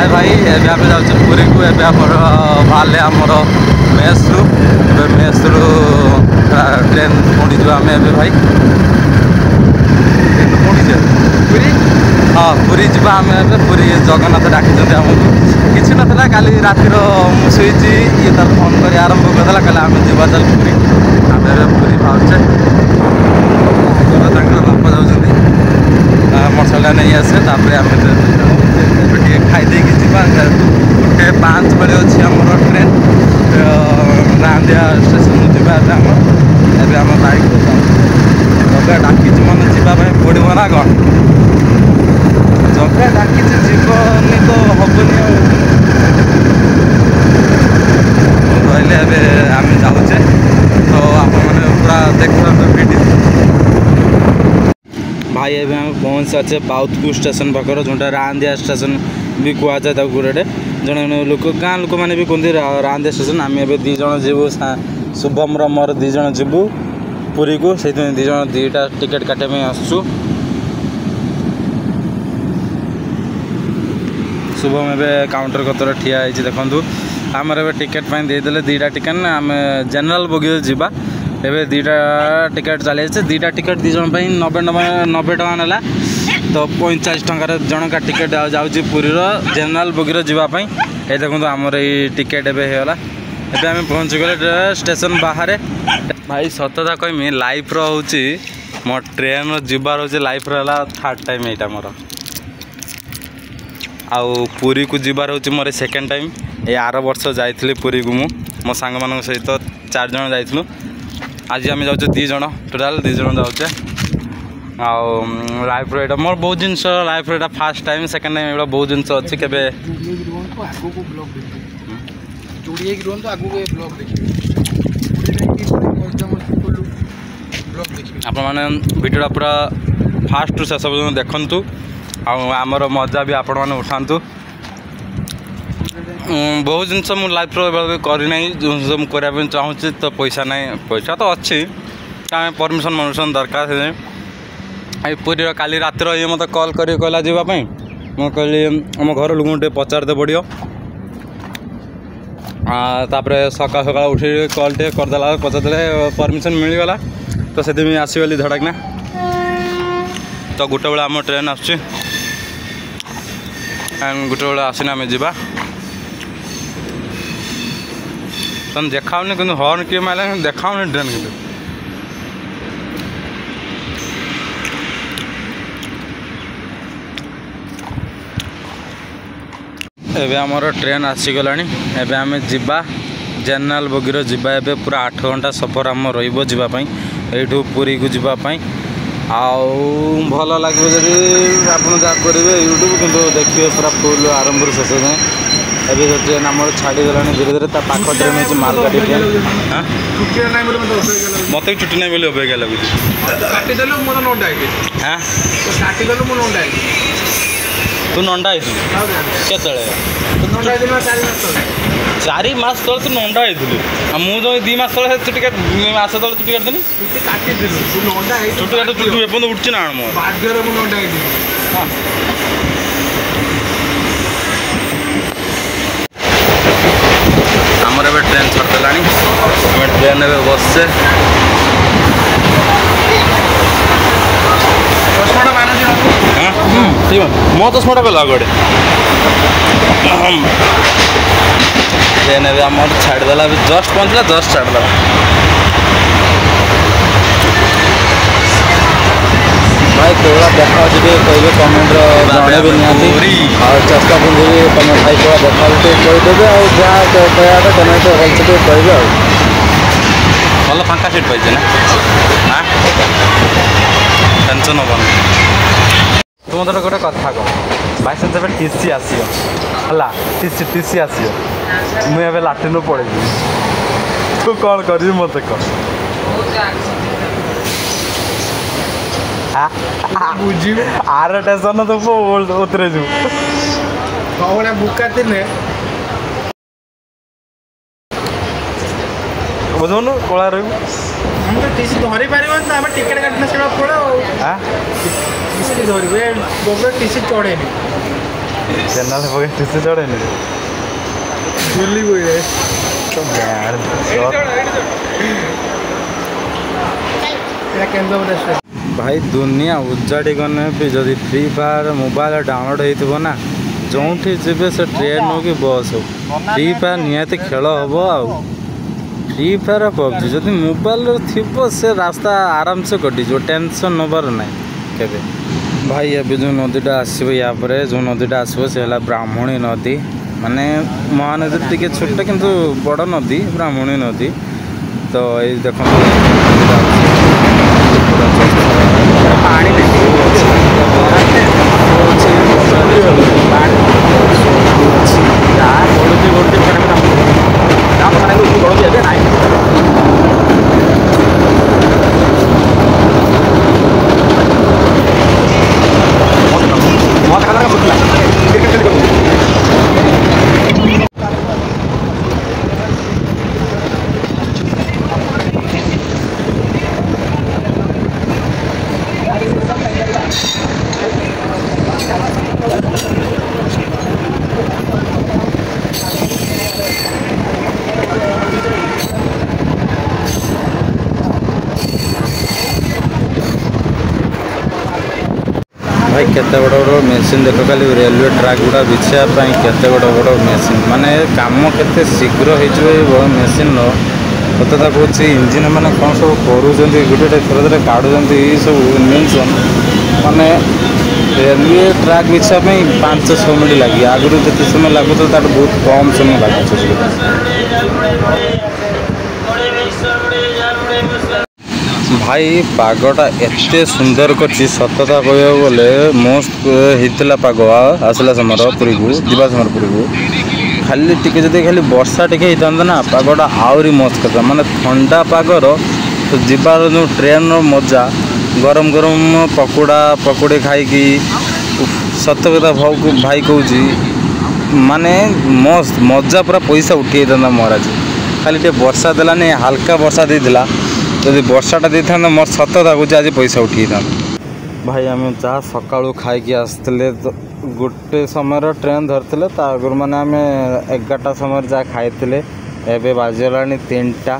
हाय भाई एबे आम जाऊँ पुरी को एबे बाहर आमर मेस रु मेस रु ट्रेन पुणी जो आम ए भाई पुणी पुरी हाँ पुरी जा आम ए पुरी जगन्नाथ डाकी आमको किसी नाला काली रातिर मुझे ये तर फोन कर आरंभ करदेला कहला आम जा चल पुरी आम पुरी बाहर बापा जाऊँ मसला नहीं आसे आम खाईदे गोटे 5 बजे अच्छी आम ट्रेन रांदिया स्टेशन जाम एवं आम बाइक जगह डाकी मन जावाई पड़ो ना कौन जगह डाकी जीवनी तो हेनी कहले आम जाऊे तो आप पूरा देखा वीडियो भाई एवं आम पहुँच सारे बाउतपुर स्टेशन पाखर जोटा रांदिया स्टेशन भी कह जाए गुड़े जड़े लोक गाँ लोक मैंने भी कहते रांदिया स्टेशन आम ए दीज जीवु शुभम मोर दीज जीवु पुरी को से दीज दीटा टिकेट काटे आसु शुभम ए काउंटर कतर ठिया देखु आमर ए टिकेट देदेले दीटा टिकेट आम जेनराल बोगी जावा एवं दीटा टिकेट चली दीटा टिकेट दीज 90 टका नाला तो 45 टकर जनका टिकेट जाऊँगी पुरीर जेनराल बोगी जावाई ये देखो आमर ये टिकेट एवं एबे आम पहुँच गले स्टेशन बाहर भाई सतता कहमी लाइफ रोचे मो ट्रेन जीवार हो लाइफ रहा 3rd टाइम यहाँ मोर आउ पुरी को जीवार हो मोर 2nd टाइम ये आर वर्ष जाइली पुरी को मो सांग मान सहित 4 जन जाइलु आज आम जाऊँ 2 जन टोटाल 2 जन जाऊे लाइफ यहाँ मोर बहुत जिनस लाइफ यहाँ फास्ट टाइम 2nd टाइम ये बहुत जिनस अच्छी के भिडियोटा पूरा फास्ट टू शेष पर्यटन देखु आमर मजा भी आपण मैंने उठातु बहुत जिनस मु लाइफ करना जो मुझे चाहूँगी तो पैसा ना पैसा तो अच्छी परमिशन मनुष्य दरकार है पुरी काली रातिर ये मत कल कर कहला जावाई मुझे कहली आम घर लोक टे पचारते पड़ो तापर सका सका उठी कल टे करदेला पचारे परमिशन मिलगला तो से आसगली धड़कना तो गोटे बेला आम ट्रेन आसुच्ची गोटे बेला आसना आम जा तुम देखाऊनी कि हर्न किए मारे देखाऊनी ट्रेन कि एबे आमर ट्रेन आसीगला एबे आम जा जेनराल बोगी जा पूरा 8 घंटा सफर आम रही यू पुरी को जावाई भल लगे जदि आप करेंगे यूट्यूब किंतु देखिए पूरा फुल आरंभ शेष जाए एबे जो ट्रेन आम छाड़ीगला धीरे धीरे पाख ट्रेन हो मालगाड़ी ट्रेन मत छुट्टी ना बोली अपेक्षा लगुच तू नंडा के 4 मास तले तू नंडा मुझे 2 मास तले टिकेट मास तले तू टिकेट देनी छुट्टी काट तू एपन उठची ना आमर ए ट्रेन छड़देला ट्रेन ए बसचे ठीक है मो तो चश्माटा कला गोटे ट्रेन ए आम छाड़देला जस्ट पहुँचला जस्ट छाड़देला भाई कौड़ा देखा कहे कमेंट भी निहाती चेष्टा पिंधि तुम भाई कौड़ा देखा कहीदेवे जहाँ कहता कमेंट भलसे कहे भल फांका सीट पाइছে ना टेंशन हेन तु मत गोटे कथा कह बाई चान्स ए टीसी आसला टीसी आस मुझे लाट्रिन पड़े तू कौन कर मत कह बुझी आर टेंशन तो उतरे जू बुका दिने बुझुनु कला रही टीसी धरी पार टिकेट काटना पड़े टीसी धरवे टीसी चढ़े चैनल पके टीसी चढ़े भाई दुनिया उजाड़ी गने भी जदि फ्री फायर मोबाइल डाउनलोड होना जो जी से ट्रेन हो कि बस हो फ्री फायर निहाती खेल हम आ फ्री फायर पबजी जदि मोबाइल थी से रास्ता आराम से कटिज टेंशन नबार ना के भाई अभी जो नदीटा आसो या जो नदीटा आसो से ब्राह्मणी नदी माने महानदी टे छोटा किंतु बड़ नदी ब्राह्मणी नदी तो ये देख भाई केते बड़ बड़ मेसीन देख खाली रेलवे ट्रैक गुड़ा बिछापी केते बड़ बड़ मेसीन माने काम केते शीघ्र हो मेसीन कतटा कौच इंजिन मैंने कौन सब कर गोटे थर थर काढ़ुंट ये सब इनवेंशन माने रेलवे ट्रैक बिछापी 5-6 मिनट लगे आगुरी जिते समय लगुता तो बहुत कम समय लगे भाई पागटा एत सुंदर कर सतता कह गले मस्त होता पाग आसला समय पुरी को जा समय पुरी को खाली टिके जब खाली वर्षा टिके होता ना पागटा आहरी मस्त करता माने ठंडा पागर तो जीवार जो ट्रेन मजा गरम गरम पकोड़ा पकोड़े खाई सत कथा भाई कहूँ माने मस्त मजा पूरा पैसा उठी था महाराज खाली टे वर्षा देलानी हल्का वर्षा देला जदि वर्षाटा दे था मोर सतता कौच आज पैसा उठी था भाई आम जहाँ सका खाई आसते तो गोटे समय ट्रेन धरते आगुरी मैंने आम 11टा समय जहाँ खाई एवं बाजला 3टा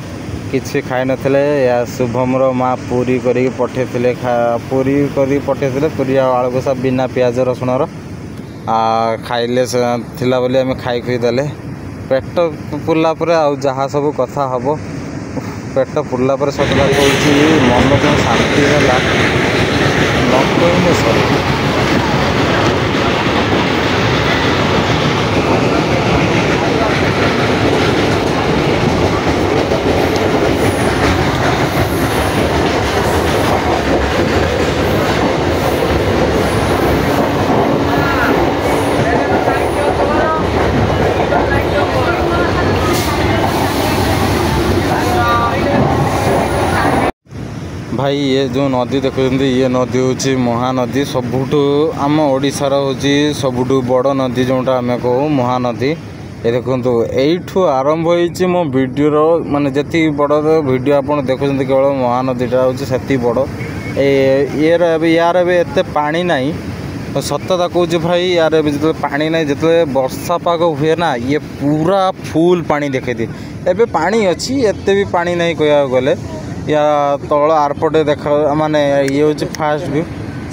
किसी खाई नथिले या शुभमर माँ पूरी करी पठे पूरी करी पठे पूरी आलू कषा बिना पियाज रसुणर खाइले थिला बोली आम खाई खुई देले पेट पुरला जहाँ सब कथा हम पेट पुरला सतटा कौच मन जो शांति है भाई ये जो नदी देखते ये नदी हूँ महानदी सबुठू आम ओडिशार हूँ सबुठू बड़ नदी जोटा आम कहू महानदी ये देखो यू आरंभ हो मो वीडियोर माने जी बड़ वीडियो आप देखुं केवल महानदीटा हूँ से बड़ यार एत पानी ना सतता कौच भाई यार जो पानी ना जो वर्षा पाग हुए ना ये पूरा फुल पानी देखे दिए एवं पानी अच्छी एत भी पानी नहीं कह गले या तल आरपटे देखा माने ये हूँ फास्ट व्यू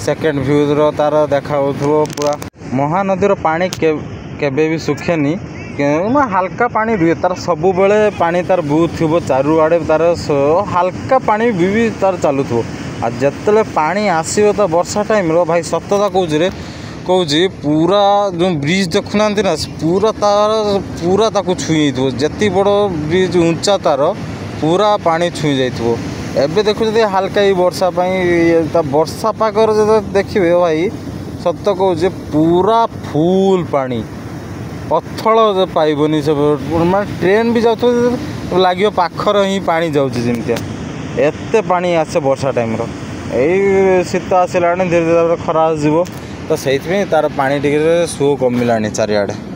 सेकेंड व्यू तार देखा पूरा महानदीर पानी केबे भी सुखेनी हल्का पानी रुए तार सब बेले पानी तार बहुत थो चारू आड़े तार हल्का पानी भी तार चलु थो आ जिते पानी आसो तो वर्षा टाइम रो भाई सतता कौच पूरा जो ब्रिज देखुना ना पूरा तार पूरा ताको छुई जी बड़ ब्रिज उंचा तार पूरा पानी छुई जाइए एबे देखो हल्का ही वर्षा वर्षा पाकर जो देखिए भाई सत कौच पूरा फुल पानी पथल पाइबनी सब मैं ट्रेन भी जाऊ लगे पाखर ही पानी जामती एत पानी आसे वर्षा टाइम यही शीत आसला धीरे धीरे खरा आसो तो से तार पानी टे सो कमिला चारिआडे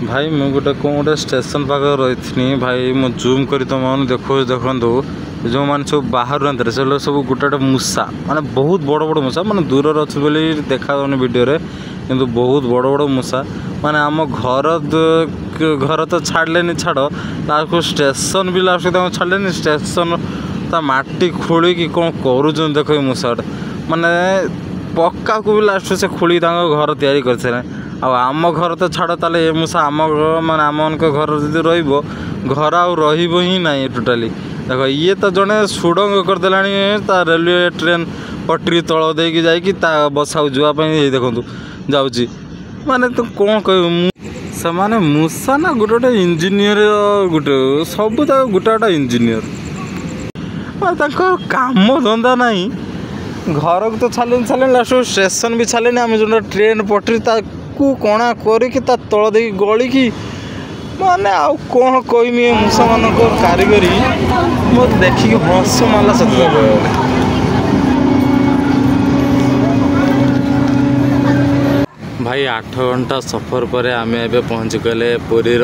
भाई मु गोटे कौन गोटे स्टेशन पाखे रही भाई मु जूम कर तुम देखो देखु जो मैंने सब बाहर रहते से सब गोटे गोटे मूसा माने बहुत बड़ बड़ मूसा माने दूर अच्छे बोली देखा वीडियो रे किंतु बहुत बड़ बड़ मूसा माने आम घर तो छाड़े छाड़ लास्ट स्टेशन भी लास्ट छाड़े स्टेशन ता माटी खोली कि कौन कर देख मूसा माने पक्का को भी लास्ट से खोली घर तैयारी कर आम घर तो छाड़ ताले ये मूसा आम माने आम घर जब घर आ ही ना टोटाली देख ये तो जड़े सुड़ंग करदेला रेलवे ट्रेन पटरी तल देकी जाकि बसा जावाई देखु जाऊँगी माने तो कौन कह से माने मूसा ना गोटे गोटे इंजीनियर गोटे सब गोटे गोटे इंजीनियर काम धंदा नहीं घर को तो छाले छाले लास्ट स्टेशन भी छाले आम जो ट्रेन पटरी कणा करके तल दे गली की माने आउ कौन कहमी मूसा मान कारीगरी मत देखिए हस माला से भाई 8 घंटा सफर पर आम एबे पहुँच गले पुरीर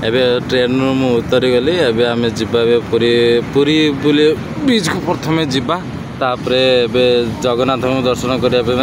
एबे ट्रेन मु उतरी गली एबे आम जीवा पुरी पुरी बुले बीच को प्रथमे जीवा तापरे एबे जगन्नाथ दर्शन करने